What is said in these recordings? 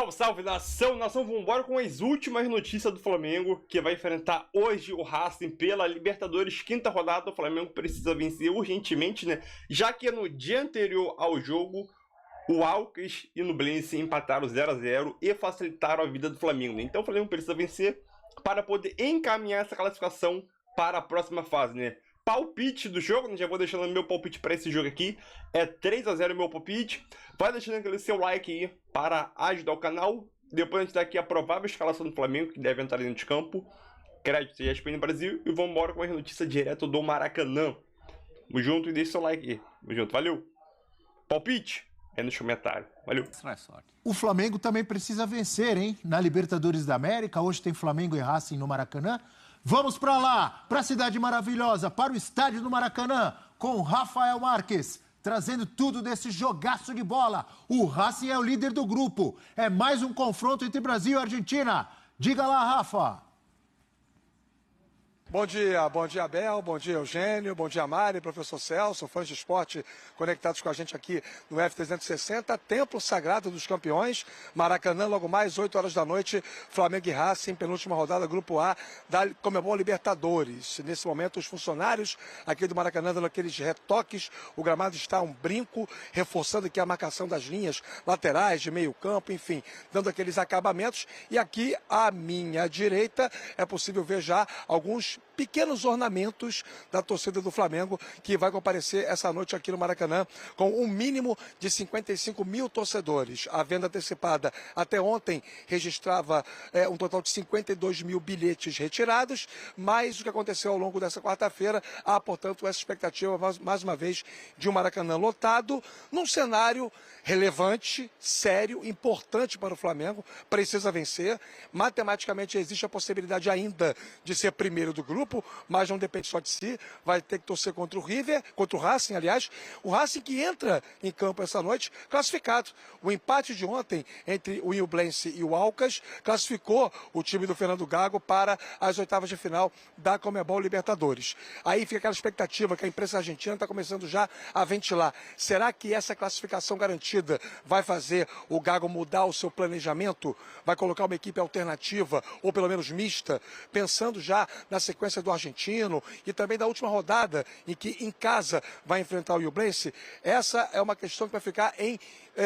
Salve, salve, nação! Nação, vambora com as últimas notícias do Flamengo, que vai enfrentar hoje o Racing pela Libertadores, quinta rodada. O Flamengo precisa vencer urgentemente, né? Já que no dia anterior ao jogo, o Alcas e o Nublense empataram 0 a 0 e facilitaram a vida do Flamengo, né? Então o Flamengo precisa vencer para poder encaminhar essa classificação para a próxima fase, né? Palpite do jogo, né? Já vou deixando meu palpite para esse jogo aqui, é 3 a 0 meu palpite. Vai deixando aquele seu like aí para ajudar o canal. Depois a gente dá aqui a provável escalação do Flamengo, que deve entrar dentro de campo. Crédito e ESPN Brasil. E vamos embora com a notícia direto do Maracanã. Tamo junto e deixa seu like aí. Tamo junto, valeu. Palpite é nos comentários. Valeu. O Flamengo também precisa vencer, hein? Na Libertadores da América, hoje tem Flamengo e Racing no Maracanã. Vamos para lá, para a cidade maravilhosa, para o estádio do Maracanã, com Rafael Marques, trazendo tudo desse jogaço de bola. O Racing é o líder do grupo. É mais um confronto entre Brasil e Argentina. Diga lá, Rafa. Bom dia, Abel, bom dia, Eugênio, bom dia, Mari, professor Celso, fãs de esporte conectados com a gente aqui no F360, Templo Sagrado dos Campeões, Maracanã, logo mais, 8 horas da noite, Flamengo e Racing, penúltima rodada, Grupo A da Conmebol Libertadores. Nesse momento, os funcionários aqui do Maracanã dando aqueles retoques, o gramado está um brinco, reforçando aqui a marcação das linhas laterais, de meio campo, enfim, dando aqueles acabamentos. E aqui, à minha direita, é possível ver já alguns pequenos ornamentos da torcida do Flamengo, que vai comparecer essa noite aqui no Maracanã com um mínimo de 55 mil torcedores. A venda antecipada até ontem registrava um total de 52 mil bilhetes retirados, mas o que aconteceu ao longo dessa quarta-feira, há, portanto, essa expectativa, mais uma vez, de um Maracanã lotado, num cenário relevante, sério, importante para o Flamengo, precisa vencer. Matematicamente existe a possibilidade ainda de ser primeiro do grupo, mas não depende só de si, vai ter que torcer contra o River, contra o Racing, aliás, o Racing que entra em campo essa noite classificado. O empate de ontem entre o Nublense e o Alcas classificou o time do Fernando Gago para as oitavas de final da Conmebol Libertadores. Aí fica aquela expectativa que a imprensa argentina está começando já a ventilar. Será que essa classificação garantida vai fazer o Gago mudar o seu planejamento? Vai colocar uma equipe alternativa, ou pelo menos mista, pensando já na sequência do argentino e também da última rodada, em que em casa vai enfrentar o Nublense? Essa é uma questão que vai ficar em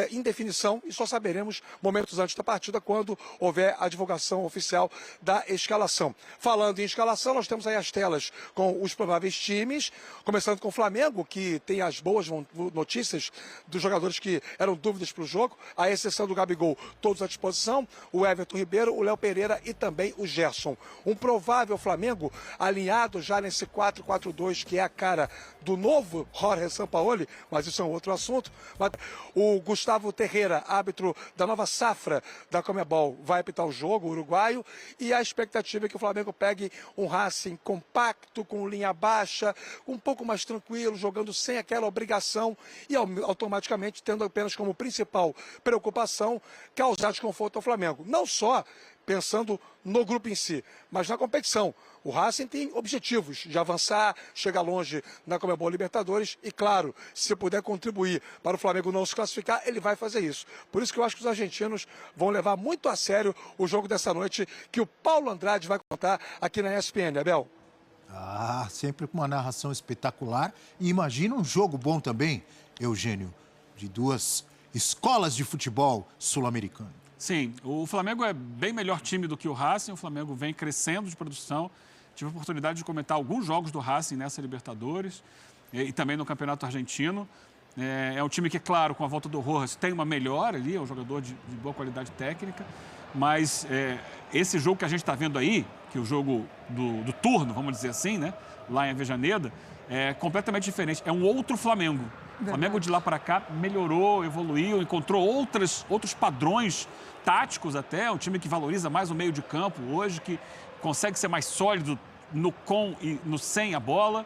indefinição e só saberemos momentos antes da partida, quando houver a divulgação oficial da escalação. Falando em escalação, nós temos aí as telas com os prováveis times, começando com o Flamengo, que tem as boas notícias dos jogadores que eram dúvidas para o jogo, à exceção do Gabigol, todos à disposição, o Everton Ribeiro, o Léo Pereira e também o Gerson. Um provável Flamengo alinhado já nesse 4-4-2, que é a cara do novo Jorge Sampaoli, mas isso é um outro assunto. O Gustavo Ferreira, árbitro da nova safra da Conmebol, vai apitar o jogo, o uruguaio, e a expectativa é que o Flamengo pegue um Racing compacto, com linha baixa, um pouco mais tranquilo, jogando sem aquela obrigação e automaticamente tendo apenas como principal preocupação causar desconforto ao Flamengo. Não só pensando no grupo em si, mas na competição. O Racing tem objetivos de avançar, chegar longe na Conmebol Libertadores e, claro, se puder contribuir para o Flamengo não se classificar, ele vai fazer isso. Por isso que eu acho que os argentinos vão levar muito a sério o jogo dessa noite, que o Paulo Andrade vai contar aqui na ESPN, Abel. Ah, sempre com uma narração espetacular. E imagina um jogo bom também, Eugênio, de duas escolas de futebol sul-americano. Sim, o Flamengo é bem melhor time do que o Racing, o Flamengo vem crescendo de produção. Tive a oportunidade de comentar alguns jogos do Racing nessa Libertadores e também no Campeonato Argentino. É um time que, claro, com a volta do Rojas tem uma melhora ali, é um jogador de boa qualidade técnica, mas esse jogo que a gente está vendo aí, que é o jogo do turno, vamos dizer assim, né, lá em Avejaneda, é completamente diferente, é um outro Flamengo. O Flamengo de lá para cá melhorou, evoluiu, encontrou outros padrões táticos até, um time que valoriza mais o meio de campo hoje, que consegue ser mais sólido no com e no sem a bola.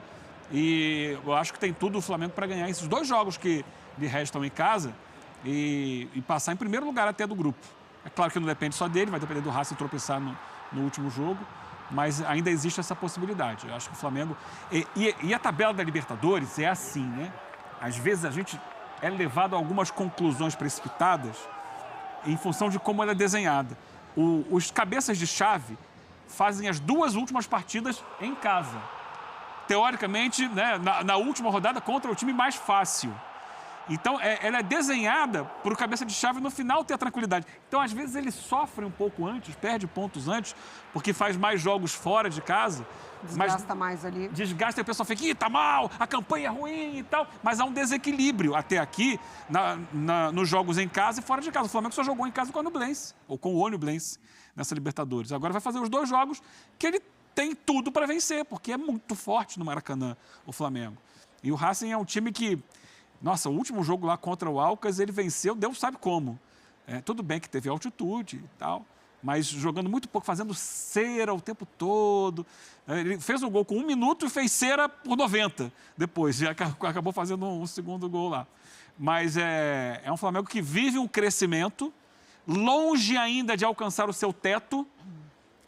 E eu acho que tem tudo o Flamengo para ganhar esses dois jogos que lhe restam em casa e passar em primeiro lugar até do grupo. É claro que não depende só dele, vai depender do Racing tropeçar no último jogo, mas ainda existe essa possibilidade. Eu acho que o Flamengo... E a tabela da Libertadores é assim, né? Às vezes a gente é levado a algumas conclusões precipitadas em função de como ela é desenhada. Os cabeças de chave fazem as 2 últimas partidas em casa. Teoricamente, né, na última rodada contra o time mais fácil. Então, ela é desenhada para o cabeça de chave no final ter a tranquilidade. Então, às vezes, ele sofre um pouco antes, perde pontos antes, porque faz mais jogos fora de casa. Desgasta mais ali. Desgasta e o pessoal fica, ih, tá mal, a campanha é ruim e tal. Mas há um desequilíbrio até aqui nos jogos em casa e fora de casa. O Flamengo só jogou em casa com a Nublense, ou com o Nublense, nessa Libertadores. Agora vai fazer os 2 jogos que ele tem tudo para vencer, porque é muito forte no Maracanã, o Flamengo. E o Racing é um time que... Nossa, o último jogo lá contra o Alcas, ele venceu, Deus sabe como. Tudo bem que teve altitude e tal, mas jogando muito pouco, fazendo cera o tempo todo. Ele fez um gol com 1 minuto e fez cera por 90 depois. E acabou fazendo um segundo gol lá. Mas é um Flamengo que vive um crescimento, longe ainda de alcançar o seu teto,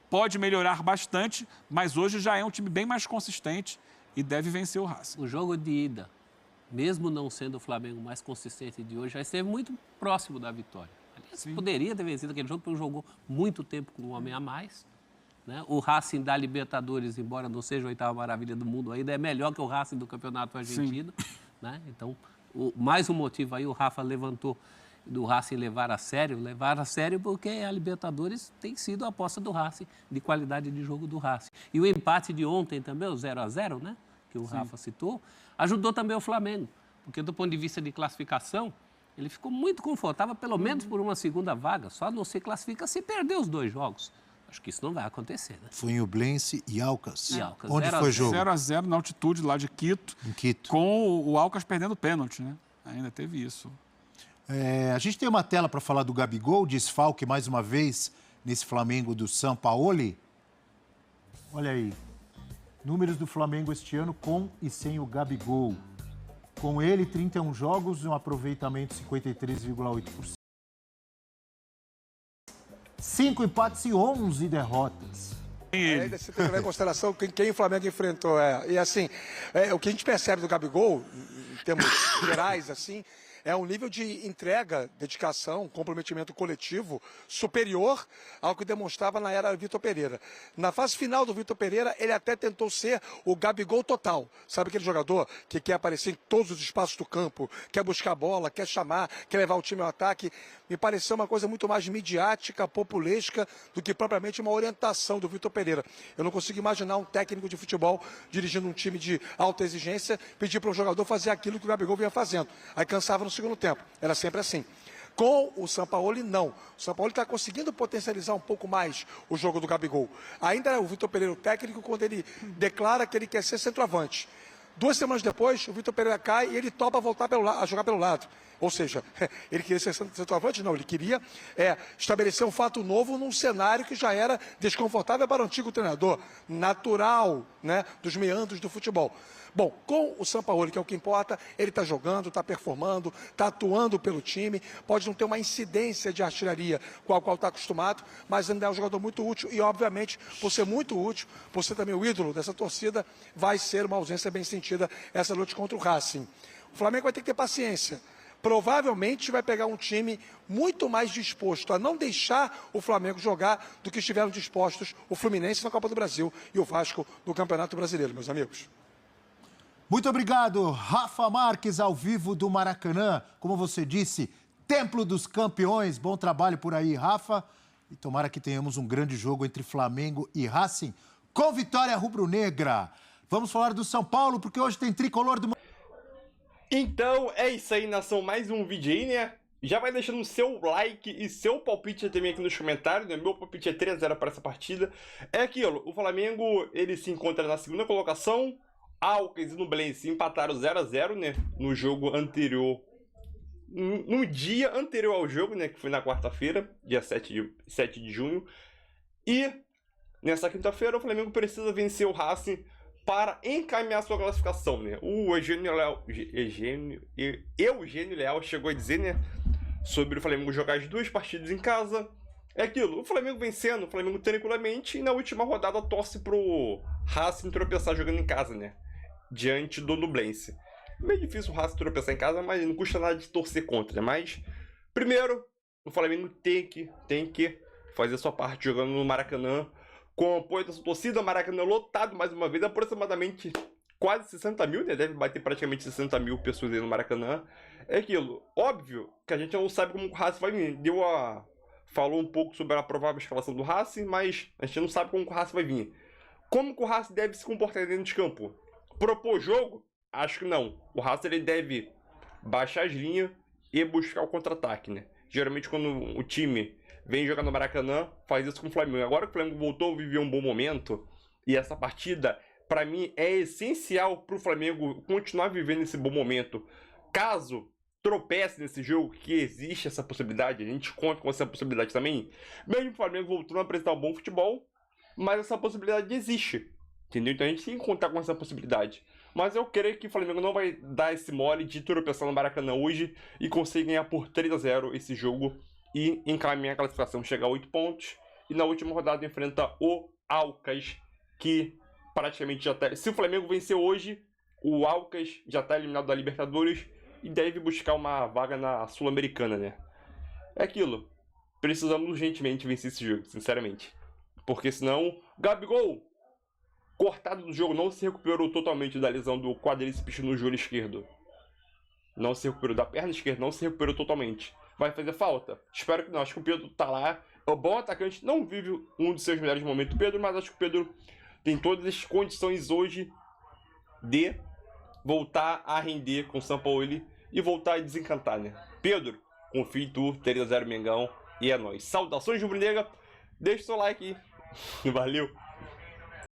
pode melhorar bastante, mas hoje já é um time bem mais consistente e deve vencer o Racing. O jogo de ida, mesmo não sendo o Flamengo mais consistente de hoje, já esteve muito próximo da vitória. Aliás, poderia ter vencido aquele jogo, porque jogou muito tempo com um homem a mais. Né? O Racing da Libertadores, embora não seja a 8ª maravilha do mundo ainda, é melhor que o Racing do Campeonato Argentino. Né? Então, mais um motivo aí, o Rafa levantou do Racing levar a sério porque a Libertadores tem sido a aposta do Racing, de qualidade de jogo do Racing. E o empate de ontem também, o 0-0, né? Que o Rafa citou, ajudou também o Flamengo, porque do ponto de vista de classificação, ele ficou muito confortável, pelo menos por uma segunda vaga, só não se classifica se perder os 2 jogos. Acho que isso não vai acontecer, né? Foi em Nublense e Alcas. Onde 0 foi o jogo? 0-0 na altitude lá de Quito, Em Quito. com o Alcas perdendo pênalti, né? Ainda teve isso. A gente tem uma tela para falar do Gabigol, desfalque mais uma vez nesse Flamengo do Sampaoli. Olha aí. Números do Flamengo este ano com e sem o Gabigol. Com ele, 31 jogos, um aproveitamento 53,8%. 5 empates e 11 derrotas. Ainda se tem em consideração quem o Flamengo enfrentou. E assim, o que a gente percebe do Gabigol, em termos gerais, assim, é um nível de entrega, dedicação, comprometimento coletivo superior ao que demonstrava na era Vitor Pereira. Na fase final do Vitor Pereira, ele até tentou ser o Gabigol total. Sabe aquele jogador que quer aparecer em todos os espaços do campo, quer buscar a bola, quer chamar, quer levar o time ao ataque? Me pareceu uma coisa muito mais midiática, populesca, do que propriamente uma orientação do Vitor Pereira. Eu não consigo imaginar um técnico de futebol dirigindo um time de alta exigência, pedir para um jogador fazer aquilo que o Gabigol vinha fazendo. Aí cansava no segundo tempo. Era sempre assim. Com o Sampaoli, não. O Sampaoli está conseguindo potencializar um pouco mais o jogo do Gabigol. Ainda é o Vitor Pereira o técnico quando ele declara que ele quer ser centroavante. 2 semanas depois, o Vitor Pereira cai e ele topa voltar a jogar pelo lado. Ou seja, ele queria ser centroavante? Não, ele queria estabelecer um fato novo num cenário que já era desconfortável para o antigo treinador, natural, né, dos meandros do futebol. Bom, com o Sampaoli, que é o que importa, ele está jogando, está performando, está atuando pelo time, pode não ter uma incidência de artilharia com a qual está acostumado, mas ainda é um jogador muito útil e, obviamente, por ser muito útil, por ser também o ídolo dessa torcida, vai ser uma ausência bem sentida essa luta contra o Racing. O Flamengo vai ter que ter paciência. Provavelmente vai pegar um time muito mais disposto a não deixar o Flamengo jogar do que estiveram dispostos o Fluminense na Copa do Brasil e o Vasco no Campeonato Brasileiro, meus amigos. Muito obrigado, Rafa Marques, ao vivo do Maracanã. Como você disse, Templo dos Campeões. Bom trabalho por aí, Rafa. E tomara que tenhamos um grande jogo entre Flamengo e Racing, com vitória rubro-negra. Vamos falar do São Paulo, porque hoje tem tricolor do... Então é isso aí, nação. Mais um vídeo aí, né? Já vai deixando seu like e seu palpite também aqui nos comentários, né? Meu palpite é 3-0 para essa partida. É aquilo, o Flamengo, ele se encontra na segunda colocação. Alcas e Nublense empataram 0-0, né? No jogo anterior. No dia anterior ao jogo, né? Que foi na quarta-feira, dia 7 de junho. E nessa quinta-feira o Flamengo precisa vencer o Racing para encaminhar sua classificação, né? O Eugênio Leal chegou a dizer, né? Sobre o Flamengo jogar as 2 partidas em casa. É aquilo, o Flamengo vencendo, o Flamengo tranquilamente, e na última rodada torce pro Racing tropeçar jogando em casa, né? Diante do Nublense. Meio difícil o Racing tropeçar em casa, mas não custa nada de torcer contra, né? Mas, primeiro, o Flamengo tem que fazer sua parte jogando no Maracanã, com o apoio da sua torcida. Maracanã lotado mais uma vez, aproximadamente quase 60 mil, né? Deve bater praticamente 60 mil pessoas aí no Maracanã. É aquilo, óbvio que a gente não sabe como o Racing vai vir. Falou um pouco sobre a provável escalação do Racing, mas a gente não sabe como o Racing vai vir. Como que o Racing deve se comportar dentro de campo? Propor jogo? Acho que não. O Racing ele deve baixar as linhas e buscar o contra-ataque, né? Geralmente quando o time vem jogar no Maracanã, faz isso com o Flamengo. Agora que o Flamengo voltou a viver um bom momento, e essa partida, para mim, é essencial para o Flamengo continuar vivendo esse bom momento. Caso tropece nesse jogo, que existe essa possibilidade, a gente conta com essa possibilidade também, mesmo o Flamengo voltando a apresentar um bom futebol, mas essa possibilidade existe, entendeu? Então a gente tem que contar com essa possibilidade. Mas eu creio que o Flamengo não vai dar esse mole de tropeçar no Maracanã hoje e conseguir ganhar por 3-0 esse jogo e encaminhar a classificação, chegar a 8 pontos. E na última rodada enfrenta o Alcas, que praticamente já tá... Se o Flamengo vencer hoje, o Alcas já está eliminado da Libertadores e deve buscar uma vaga na Sul-Americana, né? É aquilo. Precisamos urgentemente vencer esse jogo, sinceramente. Porque senão, Gabigol, cortado do jogo, não se recuperou totalmente da lesão do quadríceps no joelho esquerdo. Não se recuperou da perna esquerda, não se recuperou totalmente. Vai fazer falta? Espero que não. Acho que o Pedro tá lá. É um bom atacante, não vive um dos seus melhores momentos, Pedro, mas acho que o Pedro tem todas as condições hoje de voltar a render com o São Paulo e voltar a desencantar, né? Pedro, confio em tu, 3-0 Mengão, e é nóis. Saudações rubro-negra, deixa o seu like aí. Valeu!